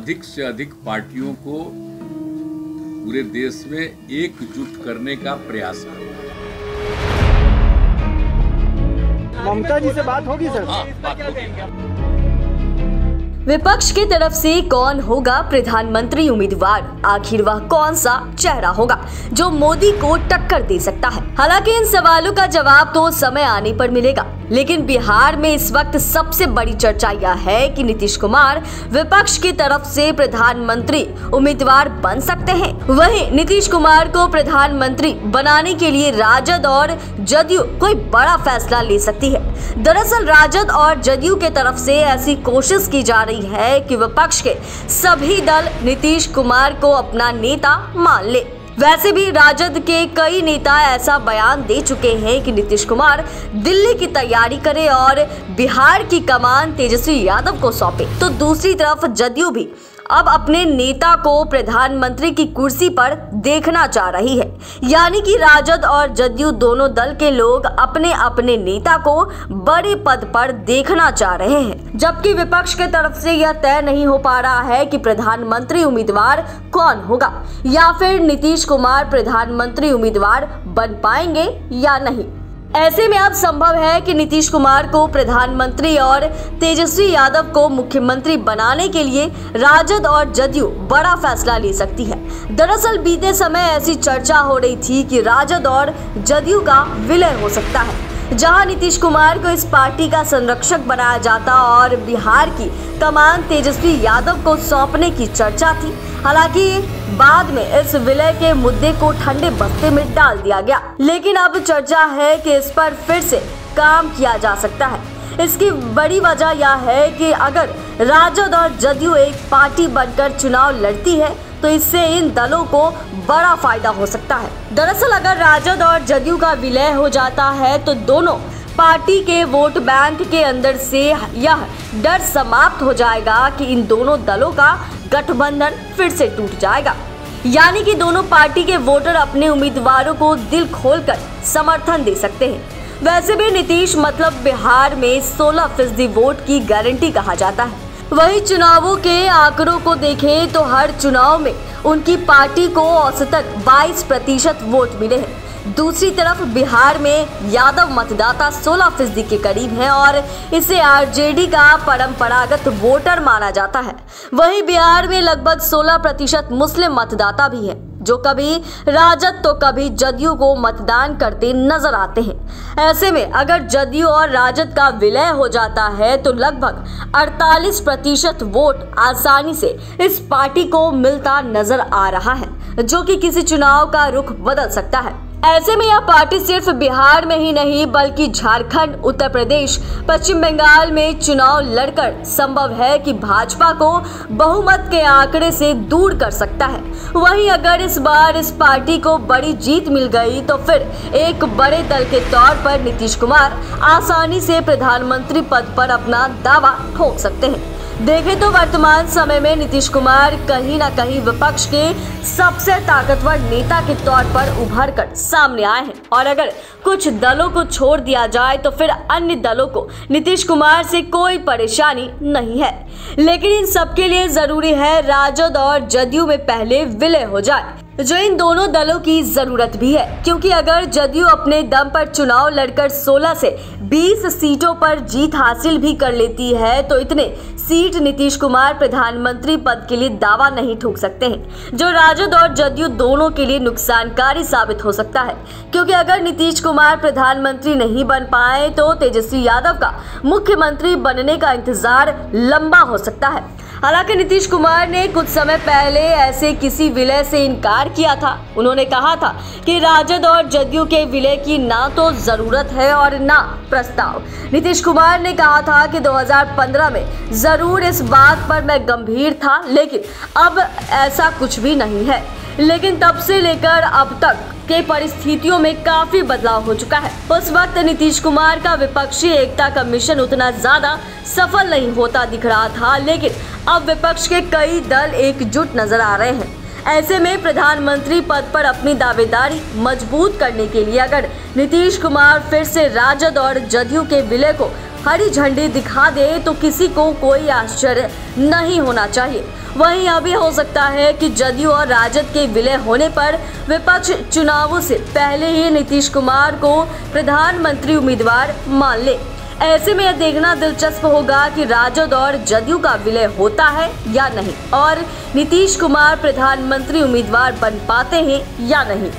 अधिक से अधिक पार्टियों को पूरे देश में एकजुट करने का प्रयास करूंगा। ममता जी से बात होगी सर? हाँ, बात होगी। विपक्ष की तरफ से कौन होगा प्रधानमंत्री उम्मीदवार? आखिर वह कौन सा चेहरा होगा जो मोदी को टक्कर दे सकता है? हालांकि इन सवालों का जवाब तो समय आने पर मिलेगा, लेकिन बिहार में इस वक्त सबसे बड़ी चर्चा यह है कि नीतीश कुमार विपक्ष की तरफ से प्रधानमंत्री उम्मीदवार बन सकते हैं। वहीं नीतीश कुमार को प्रधानमंत्री बनाने के लिए राजद और जदयू कोई बड़ा फैसला ले सकती है। दरअसल राजद और जदयू के तरफ से ऐसी कोशिश की जा रही है कि विपक्ष के सभी दल नीतीश कुमार को अपना नेता मान ले। वैसे भी राजद के कई नेता ऐसा बयान दे चुके हैं कि नीतीश कुमार दिल्ली की तैयारी करे और बिहार की कमान तेजस्वी यादव को सौंपे। तो दूसरी तरफ जदयू भी अब अपने नेता को प्रधानमंत्री की कुर्सी पर देखना चाह रही है। यानी कि राजद और जदयू दोनों दल के लोग अपने अपने नेता को बड़े पद पर देखना चाह रहे हैं, जबकि विपक्ष के तरफ से यह तय नहीं हो पा रहा है कि प्रधानमंत्री उम्मीदवार कौन होगा या फिर नीतीश कुमार प्रधानमंत्री उम्मीदवार बन पाएंगे या नहीं। ऐसे में अब संभव है कि नीतीश कुमार को प्रधानमंत्री और तेजस्वी यादव को मुख्यमंत्री बनाने के लिए राजद और जदयू बड़ा फैसला ले सकती है। दरअसल बीते समय ऐसी चर्चा हो रही थी कि राजद और जदयू का विलय हो सकता है, जहां नीतीश कुमार को इस पार्टी का संरक्षक बनाया जाता और बिहार की कमान तेजस्वी यादव को सौंपने की चर्चा थी। हालांकि बाद में इस विलय के मुद्दे को ठंडे बस्ते में डाल दिया गया, लेकिन अब चर्चा है कि इस पर फिर से काम किया जा सकता है। इसकी बड़ी वजह यह है कि अगर राजद और जदयू एक पार्टी बनकर चुनाव लड़ती है तो इससे इन दलों को बड़ा फायदा हो सकता है। दरअसल अगर राजद और जदयू का विलय हो जाता है तो दोनों पार्टी के वोट बैंक के अंदर से यह डर समाप्त हो जाएगा कि इन दोनों दलों का गठबंधन फिर से टूट जाएगा। यानी कि दोनों पार्टी के वोटर अपने उम्मीदवारों को दिल खोलकर समर्थन दे सकते हैं। वैसे भी नीतीश मतलब बिहार में 16% वोट की गारंटी कहा जाता है। वही चुनावों के आंकड़ों को देखें तो हर चुनाव में उनकी पार्टी को औसतन 22% वोट मिले हैं। दूसरी तरफ बिहार में यादव मतदाता 16% के करीब हैं और इसे आरजेडी का परंपरागत वोटर माना जाता है। वहीं बिहार में लगभग 16% मुस्लिम मतदाता भी हैं, जो कभी राजद तो कभी जदयू को मतदान करते नजर आते हैं। ऐसे में अगर जदयू और राजद का विलय हो जाता है तो लगभग 48% वोट आसानी से इस पार्टी को मिलता नजर आ रहा है, जो कि किसी चुनाव का रुख बदल सकता है। ऐसे में यह पार्टी सिर्फ बिहार में ही नहीं बल्कि झारखंड, उत्तर प्रदेश, पश्चिम बंगाल में चुनाव लड़कर संभव है कि भाजपा को बहुमत के आंकड़े से दूर कर सकता है। वहीं अगर इस बार इस पार्टी को बड़ी जीत मिल गई तो फिर एक बड़े दल के तौर पर नीतीश कुमार आसानी से प्रधानमंत्री पद पर अपना दावा ठोक सकते हैं। देखें तो वर्तमान समय में नीतीश कुमार कहीं न कहीं विपक्ष के सबसे ताकतवर नेता के तौर पर उभर कर सामने आए हैं और अगर कुछ दलों को छोड़ दिया जाए तो फिर अन्य दलों को नीतीश कुमार से कोई परेशानी नहीं है। लेकिन इन सबके लिए जरूरी है राजद और जदयू में पहले विलय हो जाए, जो इन दोनों दलों की जरूरत भी है, क्योंकि अगर जदयू अपने दम पर चुनाव लड़कर 16 से 20 सीटों पर जीत हासिल भी कर लेती है तो इतने सीट नीतीश कुमार प्रधानमंत्री पद के लिए दावा नहीं ठोक सकते हैं, जो राजद और जदयू दोनों के लिए नुकसानकारी साबित हो सकता है। क्योंकि अगर नीतीश कुमार प्रधानमंत्री नहीं बन पाए तो तेजस्वी यादव का मुख्यमंत्री बनने का इंतजार लंबा हो सकता है। हालांकि नीतीश कुमार ने कुछ समय पहले ऐसे किसी विलय से इनकार किया था। उन्होंने कहा था कि राजद और जदयू के विलय की ना तो जरूरत है और ना प्रस्ताव। नीतीश कुमार ने कहा था कि 2015 में जरूर इस बात पर मैं गंभीर था, लेकिन अब ऐसा कुछ भी नहीं है। लेकिन तब से लेकर अब तक के परिस्थितियों में काफी बदलाव हो चुका है। उस वक्त नीतीश कुमार का विपक्षी एकता का मिशन उतना ज्यादा सफल नहीं होता दिख रहा था, लेकिन अब विपक्ष के कई दल एकजुट नजर आ रहे हैं। ऐसे में प्रधानमंत्री पद पर अपनी दावेदारी मजबूत करने के लिए अगर नीतीश कुमार फिर से राजद और जदयू के विलय को हरी झंडी दिखा दे तो किसी को कोई आश्चर्य नहीं होना चाहिए। वहीं यह भी हो सकता है कि जदयू और राजद के विलय होने पर विपक्ष चुनावों से पहले ही नीतीश कुमार को प्रधानमंत्री उम्मीदवार मान ले। ऐसे में यह देखना दिलचस्प होगा कि राजद और जदयू का विलय होता है या नहीं और नीतीश कुमार प्रधानमंत्री उम्मीदवार बन पाते हैं या नहीं।